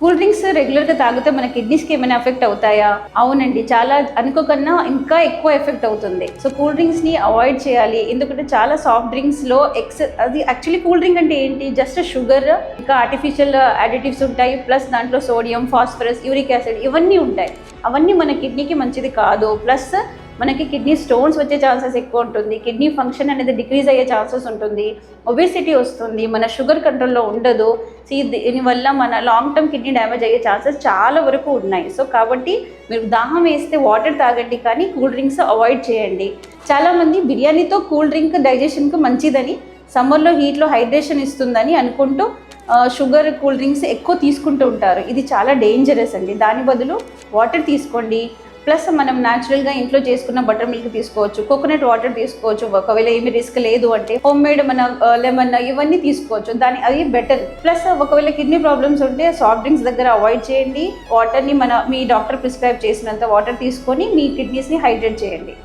Cool drinks రెగ్యులర్గా తాగితే మన కిడ్నీస్కి ఏమైనా ఎఫెక్ట్ అవుతాయా? అవునండి, చాలా అనుకోకన్నా ఇంకా ఎక్కువ ఎఫెక్ట్ అవుతుంది. సో కూల్ డ్రింక్స్ని అవాయిడ్ చేయాలి. ఎందుకంటే చాలా సాఫ్ట్ డ్రింక్స్లో అది యాక్చువల్లీ కూల్ డ్రింక్ అంటే ఏంటి, జస్ట్ షుగర్, ఇంకా ఆర్టిఫిషియల్ అడిటివ్స్ ఉంటాయి, ప్లస్ దాంట్లో సోడియం, ఫాస్ఫరస్, యూరిక్ యాసిడ్ ఇవన్నీ ఉంటాయి. అవన్నీ మన కిడ్నీకి మంచిది కాదు. ప్లస్ మనకి కిడ్నీ స్టోన్స్ వచ్చే ఛాన్సెస్ ఎక్కువ ఉంటుంది, కిడ్నీ ఫంక్షన్ అనేది డిక్రీజ్ అయ్యే ఛాన్సెస్ ఉంటుంది, ఒబేసిటీ వస్తుంది, మన షుగర్ కంట్రోల్లో ఉండదు. దీనివల్ల మన లాంగ్ టర్మ్ కిడ్నీ డ్యామేజ్ అయ్యే ఛాన్సెస్ చాలా వరకు ఉన్నాయి. సో కాబట్టి మీరు దాహం వేస్తే వాటర్ తాగండి, కానీ కూల్ డ్రింక్స్ అవాయిడ్ చేయండి. చాలామంది బిర్యానీతో కూల్ డ్రింక్ డైజెషన్కి మంచిదని, సమ్మర్లో హీట్లో హైడ్రేషన్ ఇస్తుందని అనుకుంటూ షుగర్ కూల్ డ్రింక్స్ ఎక్కువ తీసుకుంటూ ఉంటారు. ఇది చాలా డేంజరస్ అండి. దాని బదులు వాటర్ తీసుకోండి. ప్లస్ మనం న్యాచురల్గా ఇంట్లో చేసుకున్న బటర్ మిల్క్ తీసుకోవచ్చు, కోకోనట్ వాటర్ తీసుకోవచ్చు. ఒకవేళ ఏమి రిస్క్ లేదు అంటే హోమ్ మేడ్ మన లెమన్ ఇవన్నీ తీసుకోవచ్చు, అది బెటర్. ప్లస్ ఒకవేళ కిడ్నీ ప్రాబ్లమ్స్ ఉంటే సాఫ్ట్ డ్రింక్స్ దగ్గర అవాయిడ్ చేయండి. వాటర్ని మీ డాక్టర్ ప్రిస్క్రైబ్ చేసినంత వాటర్ తీసుకొని మీ కిడ్నీస్ని హైడ్రేట్ చేయండి.